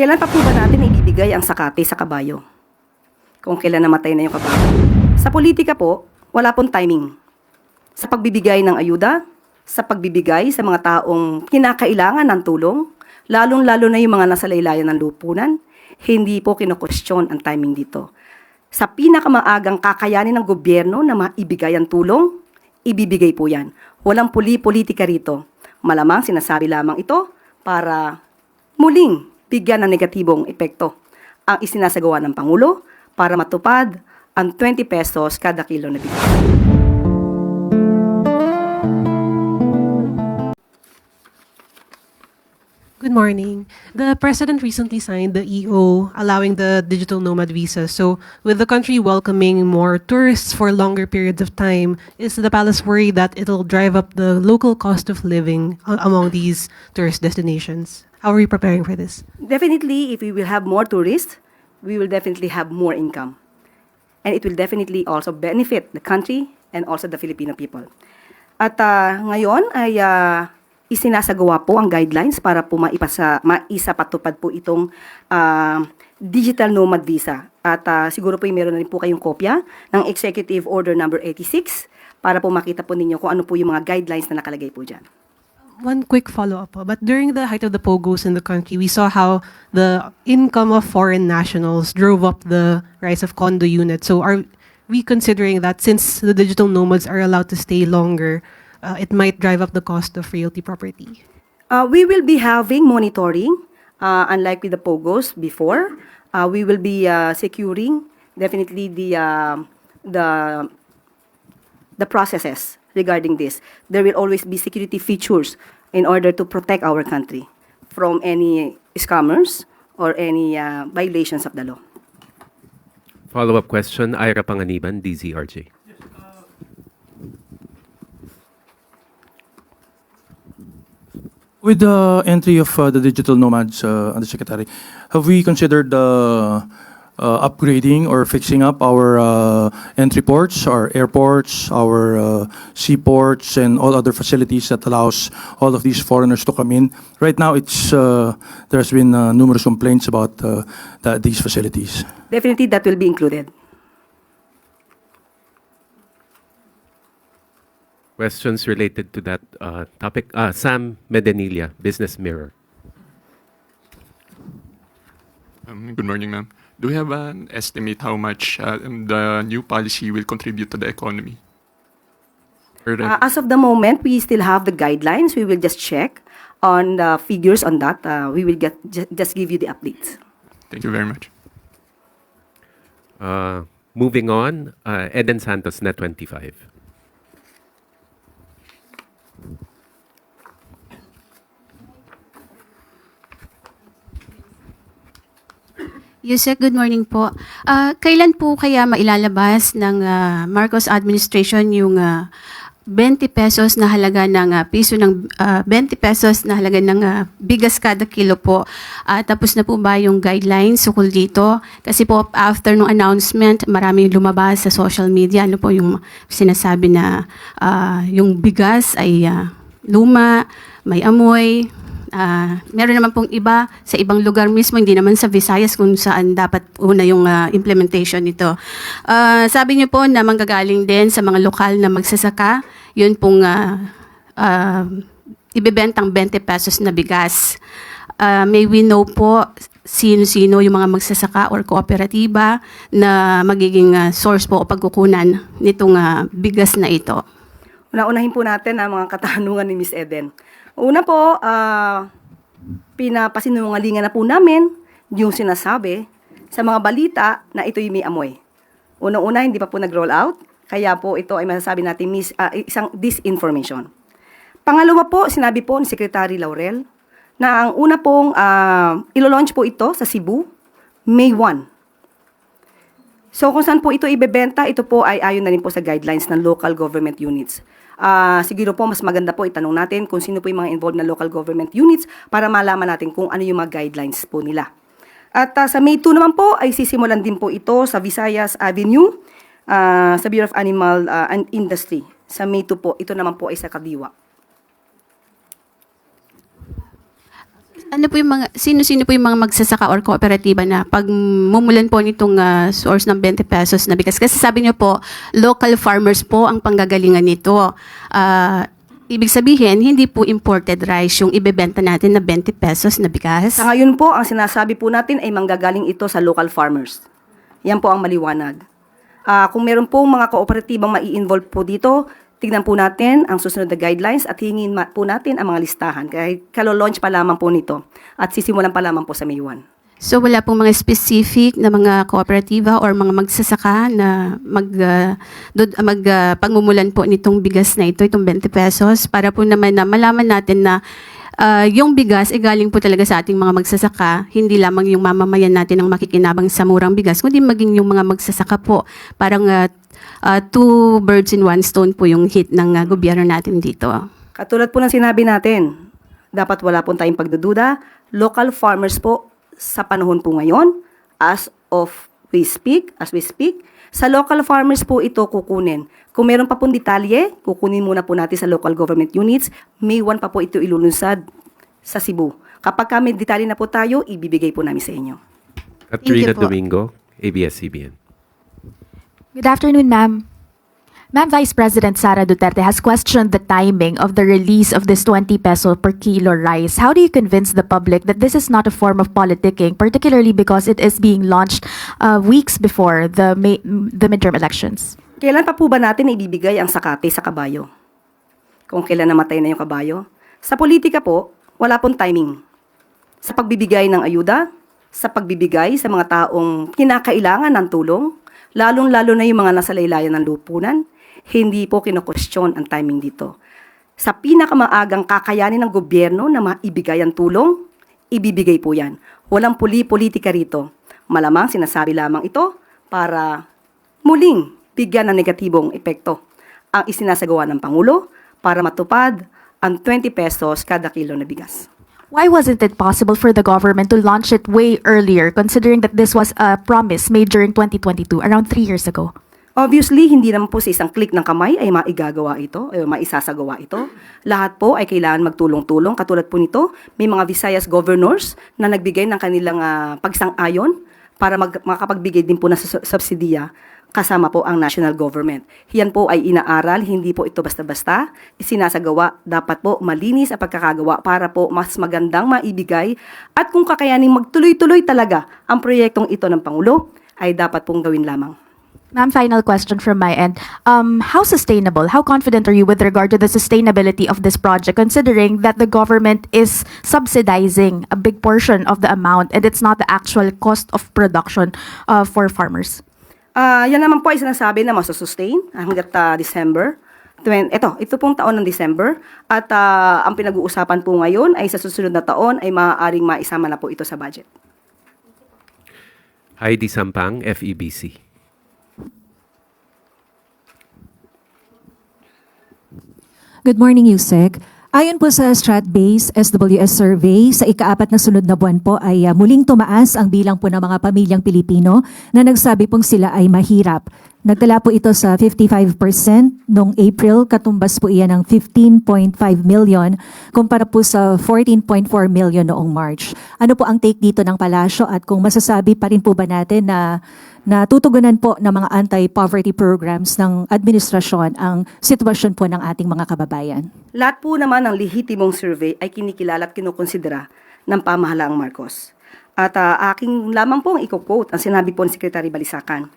Kailan pa po ba natin ibibigay ang sakate sa kabayo? Kung kailan namatay na yung kabayo. Sa politika po, wala pong timing. Sa pagbibigay ng ayuda, sa pagbibigay sa mga taong kinakailangan ng tulong, lalong-lalo na yung mga nasa laylayan ng lupunan, hindi po kino-question ang timing dito. Sa pinakamaagang kakayanin ng gobyerno na maibigay ang tulong, ibibigay po yan. Walang politika rito. Malamang sinasabi lamang ito para muling bigyan ng negatibong epekto ang isinasagawa ng Pangulo para matupad ang 20 pesos kada kilo na bigas. Good morning. The President recently signed the EO allowing the digital nomad visa. So, with the country welcoming more tourists for longer periods of time, is the palace worried that it'll drive up the local cost of living among these tourist destinations? How are you preparing for this? Definitely, if we will have more tourists, we will definitely have more income. And it will definitely also benefit the country and also the Filipino people. At ngayon ay isinasagawa po ang guidelines para po maisapatupad po itong digital nomad visa. At siguro po meron na rin po kayong kopya ng Executive Order number 86 para po makita po ninyo kung ano po yung mga guidelines na nakalagay po dyan. One quick follow-up. But during the height of the POGOs in the country, we saw how the income of foreign nationals drove up the rise of condo units. So are we considering that since the digital nomads are allowed to stay longer, it might drive up the cost of realty property? We will be having monitoring, unlike with the POGOs before. We will be securing definitely the processes regarding this. There will always be security features in order to protect our country from any scammers or any violations of the law. Follow-up question, Ira Panganiban, DZRJ. With the entry of the digital nomads, Undersecretary, have we considered upgrading or fixing up our entry ports, our airports, our seaports, and all other facilities that allows all of these foreigners to come in? Right now, there's been numerous complaints about these facilities. Definitely that will be included. Questions related to that topic? Sam Medenilla, Business Mirror. Good morning, ma'am. Do we have an estimate how much the new policy will contribute to the economy? As of the moment, we still have the guidelines. We will just check on the figures on that. We will just give you the updates. Thank you very much. Moving on, Eden Santos, Net 25. Yusek, good morning po. Kailan po kaya mailalabas ng Marcos administration yung 20 pesos na halaga ng piso ng 20 pesos na halaga ng bigas kada kilo po? Tapos na po ba yung guidelines ukol dito? Kasi po after nung announcement, maraming lumabas sa social media. Ano po yung sinasabi na yung bigas ay luma, may amoy. Meron naman pong iba sa ibang lugar mismo, hindi naman sa Visayas kung saan dapat una yung implementation nito. Sabi niyo po na manggagaling din sa mga lokal na magsasaka, yun pong ibebentang 20 pesos na bigas. May we know po sino-sino yung mga magsasaka or kooperatiba na magiging source po o pagkukunan nitong bigas na ito. Unahin po natin ang mga katanungan ni Ms. Eden. Una po, pinapasinungalingan na po namin yung sinasabi sa mga balita na ito'y may amoy. Unang-una, hindi pa po nag-roll out, kaya po ito ay masasabi natin isang disinformation. Pangalawa po, sinabi po ni Secretary Laurel na ang una pong ilo-launch po ito sa Cebu, May 1. So kung saan po ito ibebenta, ito po ay ayon na rin po sa guidelines ng local government units. Siguro po mas maganda po itanong natin kung sino po yung mga involved na local government units para malaman natin kung ano yung mga guidelines po nila. At sa May 2 naman po ay sisimulan din po ito sa Visayas Avenue sa Bureau of Animal and Industry. Sa May 2 po, ito naman po ay sa Kadiwa. Ano po yung mga, sino-sino po yung mga magsasaka or kooperatiba na pag mumulan po nitong source ng 20 pesos na bigas? Kasi sabi niyo po, local farmers po ang panggagalingan nito. Ibig sabihin, hindi po imported rice yung ibebenta natin na 20 pesos na bigas. Sa ngayon po, ang sinasabi po natin ay manggagaling ito sa local farmers. Yan po ang maliwanag. Kung meron po mga kooperatibang mai-involve po dito, tignan po natin ang susunod na guidelines at hingin po natin ang mga listahan. Kahit kalo-launch pa lamang po nito at sisimulan pa lamang po sa May 1. So wala pong mga specific na mga kooperatiba or mga magsasaka na pangmumulan po nitong bigas na ito, itong 20 pesos, para po naman na malaman natin na yung bigas ay galing po talaga sa ating mga magsasaka, hindi lamang yung mamamayan natin ang makikinabang sa murang bigas, kundi maging yung mga magsasaka po. Parang two birds in one stone po yung hit ng gobyerno natin dito. Katulad po ng sinabi natin, dapat wala po tayong pagdududa. Local farmers po sa panahon po ngayon, as we speak, sa local farmers po ito kukunin. Kung meron pa pong detalye, kukunin muna po natin sa local government units. May 1 pa po ito ilulunsad sa Cebu. Kapag may detalye na po tayo, ibibigay po namin sa inyo. Katrina po. Domingo, ABS-CBN. Good afternoon, ma'am. Ma'am, Vice President Sara Duterte has questioned the timing of the release of this 20 peso per kilo rice. How do you convince the public that this is not a form of politicking, particularly because it is being launched weeks before the midterm elections? Kailan pa po ba natin ibibigay ang sakate sa kabayo? Kung kailan namatay na yung kabayo? Sa politika po, wala pong timing. Sa pagbibigay ng ayuda, sa pagbibigay sa mga taong kinakailangan ng tulong, lalong-lalo na yung mga nasa laylayan ng lupunan, hindi po kino-question ang timing dito. Sa pinakamaagang kakayanin ng gobyerno na maibigay ang tulong, ibibigay po yan. Walang politika rito. Malamang sinasabi lamang ito para muling bigyan ng negatibong epekto ang isinasagawa ng Pangulo para matupad ang 20 pesos kada kilo na bigas. Why wasn't it possible for the government to launch it way earlier, considering that this was a promise made during 2022, around 3 years ago? Obviously, hindi naman po sa isang click ng kamay ay maigagawa ito, ay maisasagawa ito. Lahat po ay kailangan magtulong-tulong. Katulad po nito, may mga Visayas governors na nagbigay ng kanilang pagsang-ayon para makapagbigay din po ng subsidiya kasama po ang national government. Yan po ay inaaral, hindi po ito basta-basta. Isinasagawa, dapat po malinis ang pagkakagawa para po mas magandang maibigay. At kung kakayaning magtuloy-tuloy talaga ang proyektong ito ng Pangulo, ay dapat pong gawin lamang. Ma'am, final question from my end. How sustainable, how confident are you with regard to the sustainability of this project, considering that the government is subsidizing a big portion of the amount and it's not the actual cost of production for farmers? Yan naman po ay sinasabi na masusustain hanggat December. Ito pong taon ng December. At ang pinag-uusapan po ngayon ay sa susunod na taon ay maaaring maisama na po ito sa budget. Heidi Sampang, FEBC. Good morning, Yusek. Ayon po sa Stratbase SWS survey, sa ika-4 na sunod na buwan po ay muling tumaas ang bilang po ng mga pamilyang Pilipino na nagsabi pong sila ay mahirap. Nagtala po ito sa 55% noong April, katumbas po iyan ng 15.5 million kumpara po sa 14.4 million noong March. Ano po ang take dito ng palasyo at kung masasabi pa rin po ba natin na natutugunan po ng mga anti-poverty programs ng administrasyon ang sitwasyon po ng ating mga kababayan? Lahat po naman ng lehitimong survey ay kinikilala at kinukonsidera ng pamahalaang Marcos. At aking lamang pong i-quote ang sinabi po ni Secretary Balisacan.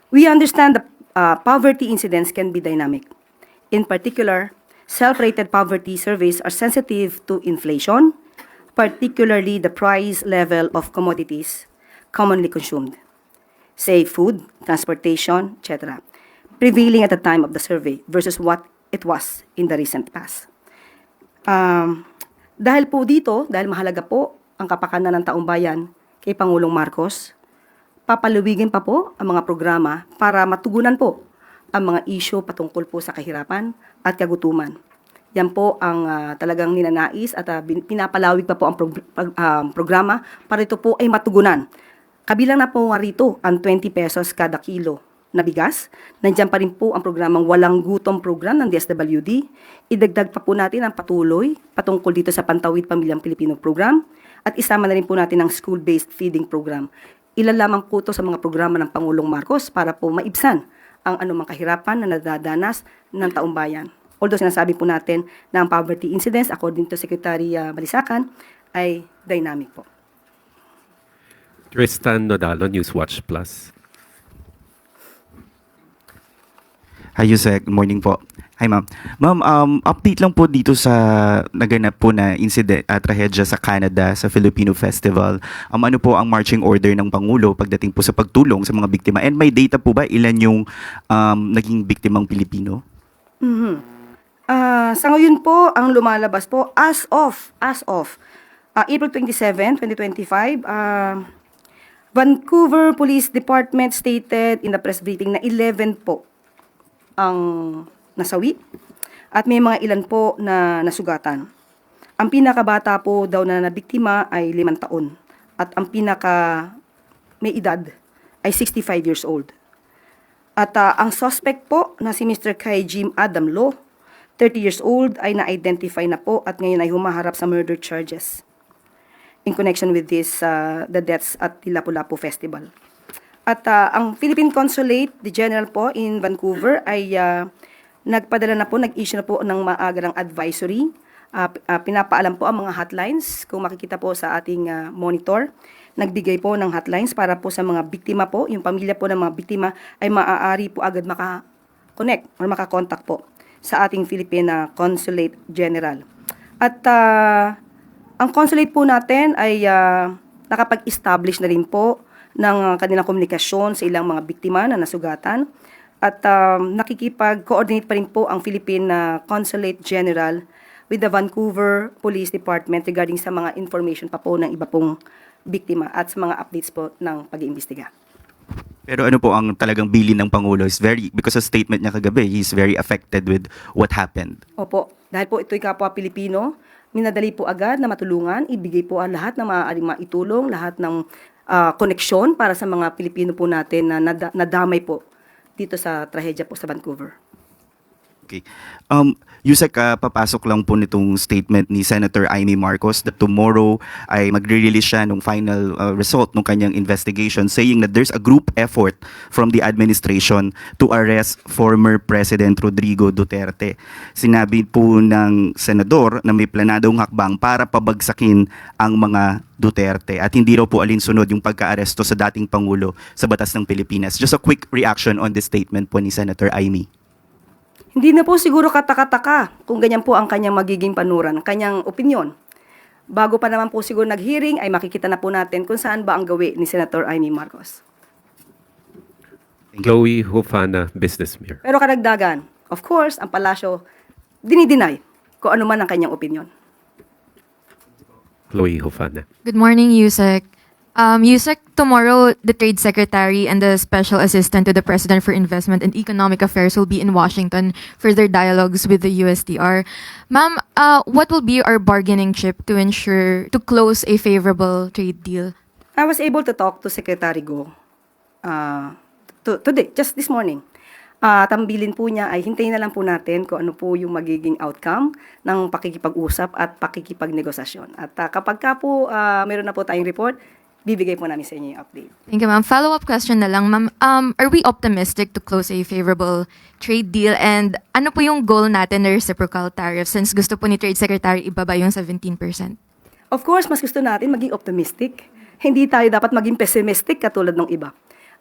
We understand that poverty incidence can be dynamic. In particular, self-rated poverty surveys are sensitive to inflation, particularly the price level of commodities commonly consumed, say food, transportation, etc., prevailing at the time of the survey versus what it was in the recent past. Dahil po dito, dahil mahalaga po ang kapakanan ng taong bayan kay Pangulong Marcos, papaluwigin pa po ang mga programa para matugunan po ang mga isyu patungkol po sa kahirapan at kagutuman. Yan po ang talagang ninanais at pinapalawig pa po ang programa para ito po ay matugunan. Kabilang na po nga rito ang 20 pesos kada kilo na bigas. Nandiyan pa rin po ang programang Walang Gutom program ng DSWD. Idagdag pa po natin ang patuloy patungkol dito sa Pantawid Pamilyang Pilipino program at isama na rin po natin ang school-based feeding program. Ilan lamang po ito sa mga programa ng Pangulong Marcos para po maibsan ang anumang kahirapan na nadadanas ng taong bayan. Although sinasabi po natin na ang poverty incidence, according to Secretary Balisacan, ay dynamic po. Tristan Nodalo, Newswatch Plus. Hi, Yusek. Good morning po. Hi, ma'am. Ma'am, update lang po dito sa naganap po na incident, trahedya sa Canada, sa Filipino Festival. Ano po ang marching order ng Pangulo pagdating po sa pagtulong sa mga biktima? And may data po ba ilan yung naging biktimang Pilipino? Sa ngayon po, ang lumalabas po, as of April 27, 2025, Vancouver Police Department stated in the press briefing na 11 po ang nasawi at may mga ilan po na nasugatan. Ang pinakabata po daw na nabiktima ay 5 taon at ang pinaka may edad ay 65 years old. At ang suspect po na si Mr. Kai Jim Adam Lo, 30 years old, ay na-identify na po at ngayon ay humaharap sa murder charges in connection with this the deaths at the Lapu-Lapu Festival. At ang Philippine Consulate, the General po in Vancouver ay nagpadala na po, nag-issue na po ng maagarang advisory. Pinapaalam po ang mga hotlines, kung makikita po sa ating monitor. Nagbigay po ng hotlines para po sa mga biktima po, yung pamilya po ng mga biktima ay maaari po agad maka-connect or maka-contact po sa ating Philippine Consulate General. At ang consulate po natin ay nakapag-establish na rin po ng kanilang komunikasyon sa ilang mga biktima na nasugatan. At nakikipag-coordinate pa rin po ang Philippine Consulate General with the Vancouver Police Department regarding sa mga information pa po ng iba pong biktima at sa mga updates po ng pag-iimbestiga. Pero ano po ang talagang bilin ng Pangulo is because sa statement niya kagabi, he's very affected with what happened. Opo, dahil po ito'y kapwa Pilipino, minadali po agad na matulungan, ibigay po ang lahat ng maaaring maitulong, lahat ng koneksyon para sa mga Pilipino po natin na nadamay po dito sa trahedya po sa Vancouver. Okay. Yusek, papasok lang po nitong statement ni Senator Amy Marcos that tomorrow ay magre-release siya ng final result ng kanyang investigation saying that there's a group effort from the administration to arrest former President Rodrigo Duterte. Sinabi po ng senador na may planadong hakbang para pabagsakin ang mga Duterte at hindi raw po alinsunod yung pagka-aresto sa dating Pangulo sa batas ng Pilipinas. Just a quick reaction on this statement po ni Senator Amy. Hindi na po siguro kataka-taka kung ganyan po ang kanyang magiging panuran, kanyang opinyon. Bago pa naman po siguro nag-hearing ay makikita na po natin kung saan ba ang gawi ni Senator Amy Marcos. Chloe Hufana, Business Mirror. Pero karagdagan, of course, ang palasyo dinideny kung ano man ang kanyang opinyon. Chloe Hufana. Good morning, Yusek. Yusek, tomorrow the Trade Secretary and the Special Assistant to the President for Investment and Economic Affairs will be in Washington for their dialogues with the USTR. Ma'am, what will be our bargaining chip to ensure to close a favorable trade deal? I was able to talk to Secretary Go today, just this morning. Tambilin po niya ay hintayin na lang po natin kung ano po yung magiging outcome ng pakikipag-usap at pakikipagnegosasyon. At kapag ka po meron na po tayong report, bibigay po namin sa inyo yung update. Thank you, ma'am. Follow-up question na lang, ma'am. Are we optimistic to close a favorable trade deal? And ano po yung goal natin na reciprocal tariff since gusto po ni Trade Secretary ibaba yung 17%? Of course, mas gusto natin maging optimistic. Hindi tayo dapat maging pessimistic katulad ng iba.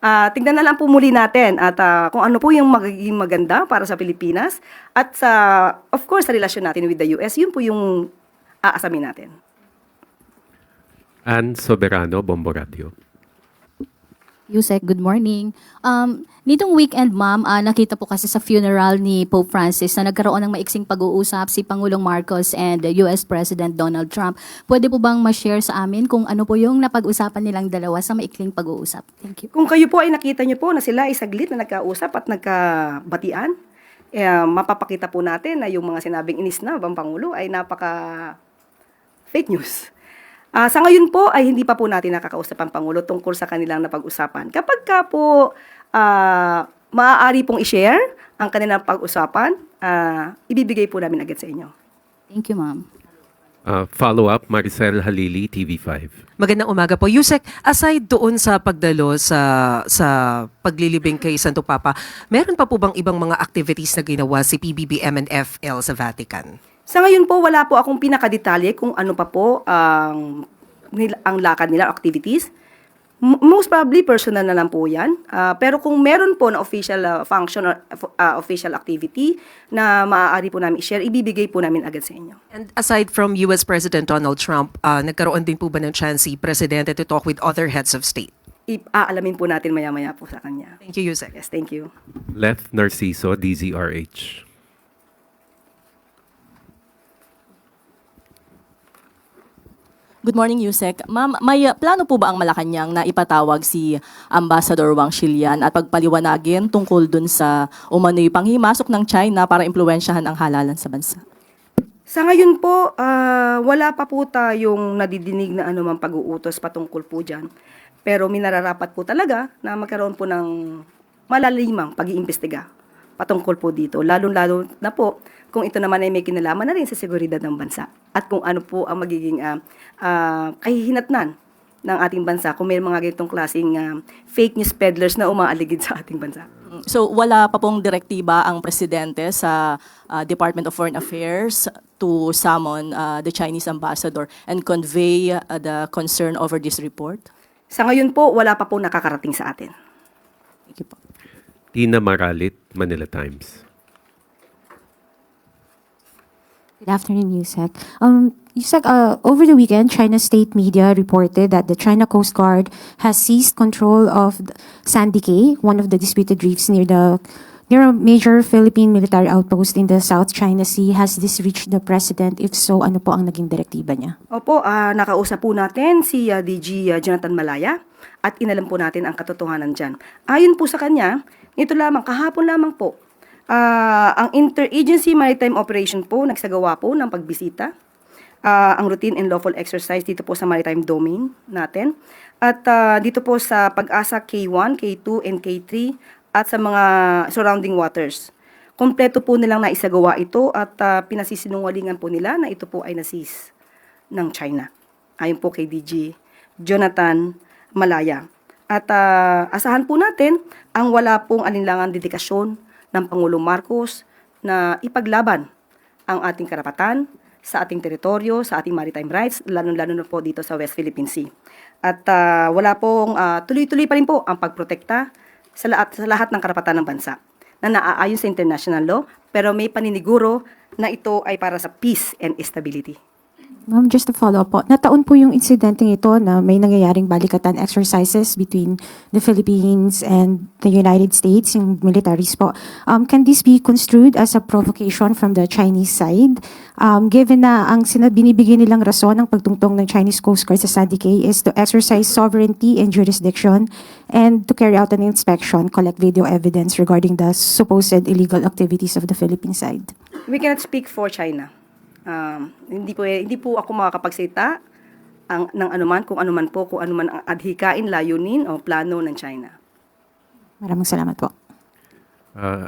Tingnan na lang po muli natin at kung ano po yung magiging maganda para sa Pilipinas at of course, sa relasyon natin with the US, yun po yung aasamin natin. Ann Soberano, Bombo Radio. Yusek, good morning. Nitong weekend, ma'am, nakita po kasi sa funeral ni Pope Francis na nagkaroon ng maiksing pag-uusap si Pangulong Marcos and US President Donald Trump. Pwede po bang ma-share sa amin kung ano po yung napag-usapan nilang dalawa sa maikling pag-uusap? Thank you. Kung kayo po ay nakita niyo po na sila ay saglit na nagkausap at nagkabatian, mapapakita po natin na yung mga sinabing inisnab ang Pangulo ay napaka fake news. Sa ngayon po ay hindi pa po natin nakakausap ang Pangulo tungkol sa kanilang napag-usapan. Kapag ka po maaari pong i-share ang kanilang pag-usapan, ibibigay po namin agad sa inyo. Thank you, ma'am. Follow-up, Maricel Halili, TV5. Magandang umaga po. Yusek, aside doon sa pagdalo sa paglilibing kay Santo Papa, meron pa po bang ibang mga activities na ginawa si PBBM and FL sa Vatican? Sa ngayon po, wala po akong pinakadetalye kung ano pa po ang lakad nila, activities. Most probably, personal na lang po yan. Pero kung meron po na official function or official activity na maaari po namin i-share, ibibigay po namin agad sa inyo. And aside from US President Donald Trump, nagkaroon din po ba ng chance si Presidente to talk with other heads of state? Aalamin po natin maya-maya po sa kanya. Thank you, Yusek. Yes, thank you. Left Narciso, DZRH. Good morning, Yusek. Ma'am, may plano po ba ang Malacanang na ipatawag si Ambassador Wang Xilian at pagpaliwanagin tungkol dun sa umano'y panghimasok ng China para impluwensyahan ang halalan sa bansa? Sa ngayon po, wala pa po tayong nadidinig na anumang pag-uutos patungkol po dyan. Pero minararapat po talaga na magkaroon po ng malalimang pag-iimbestiga patungkol po dito. Lalo-lalo na po kung ito naman ay may kinalaman na rin sa seguridad ng bansa. At kung ano po ang magiging kahihinatnan ng ating bansa kung may mga ganitong klaseng fake news peddlers na umaaligid sa ating bansa. So wala pa pong direktiba ang presidente sa Department of Foreign Affairs to summon the Chinese ambassador and convey the concern over this report? Sa ngayon po, wala pa po nakakarating sa atin. Thank you po. Tina Maralit, Manila Times. Good afternoon, Yusek. Yusek, over the weekend, China state media reported that the China Coast Guard has seized control of Sandy Cay, one of the disputed reefs near a major Philippine military outpost in the South China Sea. Has this reached the president? If so, ano po ang naging direktiba niya? Opo, nakausap po natin si DG Jonathan Malaya at inalam po natin ang katotohanan dyan. Ayon po sa kanya, ito lamang, kahapon lamang po, ang Interagency Maritime Operation po, nagsagawa po ng pagbisita, ang routine and lawful exercise dito po sa maritime domain natin. At dito po sa Pag-asa K1, K2, and K3 at sa mga surrounding waters. Kompleto po nilang naisagawa ito at pinasisinungalingan po nila na ito po ay na-seize ng China. Ayon po kay DG Jonathan Malaya. At asahan po natin ang wala pong alinlangang dedikasyon ng Pangulong Marcos na ipaglaban ang ating karapatan sa ating teritoryo, sa ating maritime rights, lalo-lalo na po dito sa West Philippine Sea. At wala pong tuloy-tuloy pa rin po ang pagprotekta sa lahat ng karapatan ng bansa na naaayon sa international law, pero may paniniguro na ito ay para sa peace and stability. Ma'am, just to follow up po, nataon po yung insidenteng ito na may nangyayaring balikatan exercises between the Philippines and the United States, yung militaries po. Can this be construed as a provocation from the Chinese side? Given na ang binibigyan nilang rason ng pagtungtong ng Chinese Coast Guard sa Sandy Cay is to exercise sovereignty and jurisdiction and to carry out an inspection, collect video evidence regarding the supposed illegal activities of the Philippine side. We cannot speak for China. Hindi po ako makakapagsalita ng anuman kung anuman ang adhikain, layunin o plano ng China. Maraming salamat po.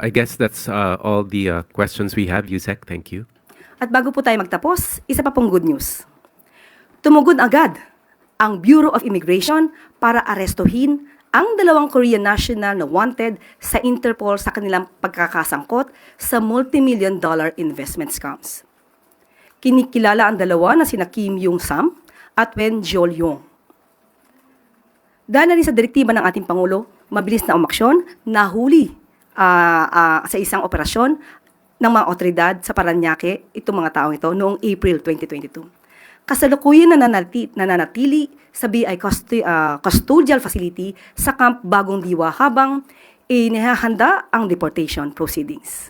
I guess that's all the questions we have, Yusek. Thank you. At bago po tayo magtapos, isa pa pong good news. Tumugon agad ang Bureau of Immigration para arestuhin ang 2 Korean national na wanted sa Interpol sa kanilang pagkakasangkot sa multi-million-dollar investment scams. Kinikilala ang dalawa na sina Kim Yung-sam at Wen Jol-yong. Dahil na rin sa direktiba ng ating Pangulo, mabilis na umaksyon, nahuli sa isang operasyon ng mga otoridad sa Parañaque itong mga taong ito noong April 2022. Kasalukuyan nananatili sa BI Custodial Facility sa Camp Bagong Diwa habang inihahanda ang deportation proceedings.